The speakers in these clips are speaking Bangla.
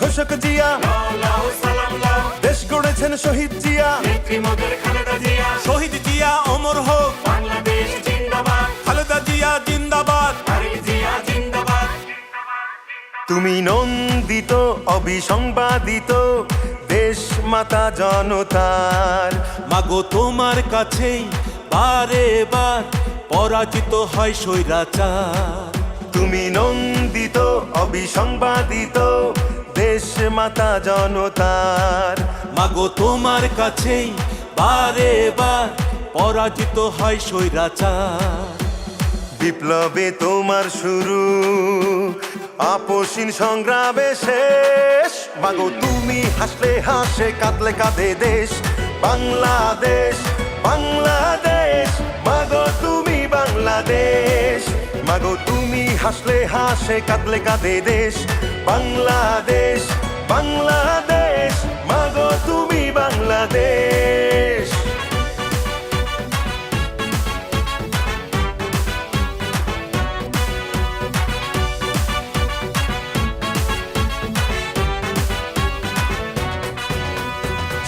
ঘোষক জিয়া, দেশ গড়েছেন শহীদ জিয়া। শহীদ জিয়া অমর হোক, বাংলাদেশ জিন্দাবাদ, খালেদা জিয়া জিন্দাবাদ। তারেক জিয়া জিন্দাবাদ। তুমি নন্দিত অবিসংবাদিত দেশ মাতা জনতার। মাগো তোমার কাছেই বারে বার পরাজিত হয় স্বৈরাচার। তুমি নন্দিত অবিসংবাদিত দেশ মাতা জনতার। মাগো তোমার কাছেই বারে বার পরাজিত হয় স্বৈরাচার। বিপ্লবে তোমার শুরু, আপসীন সংগ্রামে শেষ। মাগো তুমি হাসলে হাসে, কাঁদলে কাঁদে দেশ বাংলাদেশ, বাংলাদেশ। মাগো তুমি বাংলাদেশ, মাগো তুমি হাসলে হাসে, কাঁদলে কাঁদে দেশ বাংলাদেশ, বাংলাদেশ। মাগো তুমি বাংলাদেশ।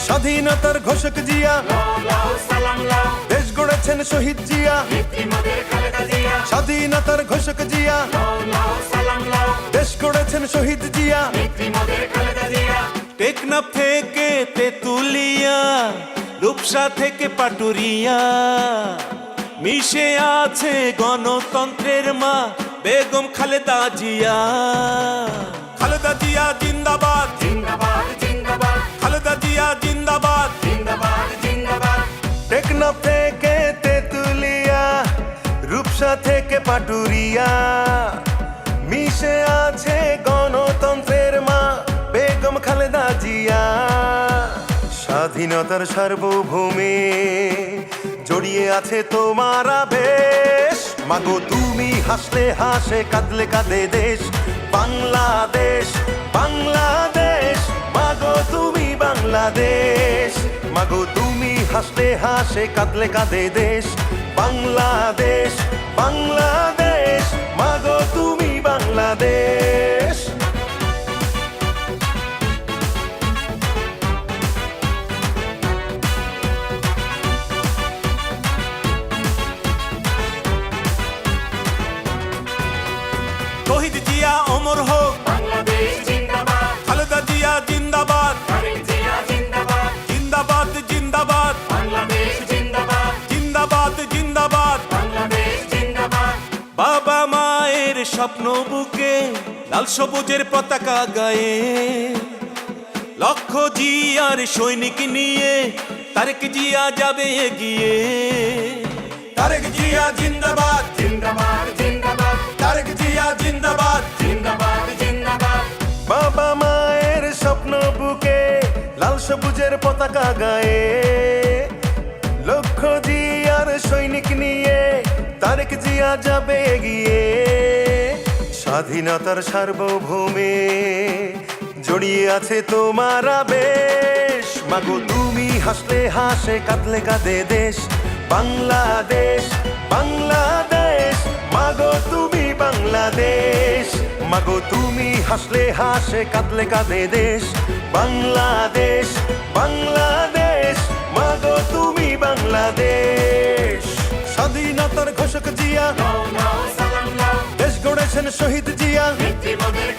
স্বাধীনতার ঘোষক জিয়া, লাও সালাম লাও, দেশ গড়েছেন শহীদ জিয়া। নেত্রী মোদের খালেদা জিয়া। স্বাধীনতার ঘোষক জিয়া, লাও সালাম লাও, দেশ গড়েছেন শহীদ জিয়া। নেত্রী মোদের খালেদা জিয়া। টেকনাফ থেকে তেতুলিয়া, রূপসা থেকে পাটুরিয়া, মিশে আছে গণতন্ত্রের মা বেগম খালেদা জিয়া। খালেদা জিয়া জিন্দাবাদ, জিন্দাবাদ জিন্দাবাদ, খালেদা জিয়া জিন্দাবাদ। জিন্দাবাদ জিন্দাবাদ। টেকনাফ থেকে তেতুলিয়া, রূপসা থেকে পাটুরিয়া, মিশে আছে গণতন্ত্রের মা বেগম খালেদা জিয়া। স্বাধীনতার সার্বভৌমে জড়িয়ে আছে তোমার আবেশ। মাগো তুমি হাসলে হাসে, কাঁদলে কাঁদে দেশ বাংলাদেশ, বাংলাদেশ। মাগো তুমি বাংলাদেশ, মাগো তুমি হাসলে হাসে, কাঁদলে কাঁদে দেশ বাংলাদেশ, বাংলাদেশ। মাগো তুমি বাংলাদেশ। শহীদ জিয়া অমর হোক, বাংলাদেশ জিন্দাবাদ, খালেদা জিয়া জিন্দাবাদ। তারেক জিয়া জিন্দাবাদ, জিন্দাবাদ জিন্দাবাদ, বাংলাদেশ জিন্দাবাদ, জিন্দাবাদ জিন্দাবাদ। বাংলাদেশ জিন্দাবাদ। বাবা মায়ের স্বপ্ন বুকে লাল সবুজের পতাকা গায়ে, লক্ষ জিয়ার সৈনিক নিয়ে তারেক জিয়া যাবে এগিয়ে। তারেক জিয়া জিন্দাবাদ, জিন্দাবাদ জিন্দাবাদ, তারেক জিয়া জিন্দাবাদ। জিন্দাবাদ জিন্দাবাদ। বাবা মায়ের স্বপ্ন বুকে লাল সবুজের পতাকা গায়ে, লক্ষ জিয়ার সৈনিক নিয়ে তারেক জিয়া যাবে এগিয়ে। স্বাধীনতার সার্বভৌমে জড়িয়ে আছে তোমার আবেশ। মাগো তুমি হাসলে হাসে, কাঁদলে কাঁদে দেশ বাংলাদেশ, বাংলাদেশ। মাগো তুমি বাংলাদেশ, মাগো তুমি হাসলে হাসে, কাঁদলে কাঁদে দেশ বাংলাদেশ, বাংলাদেশ। মাগো তুমি বাংলাদেশ। স্বাধীনতার ঘোষক জিয়া, লাও সালাম লাও, দেশ গড়েছেন শহীদ জিয়া। নেত্রী মোদের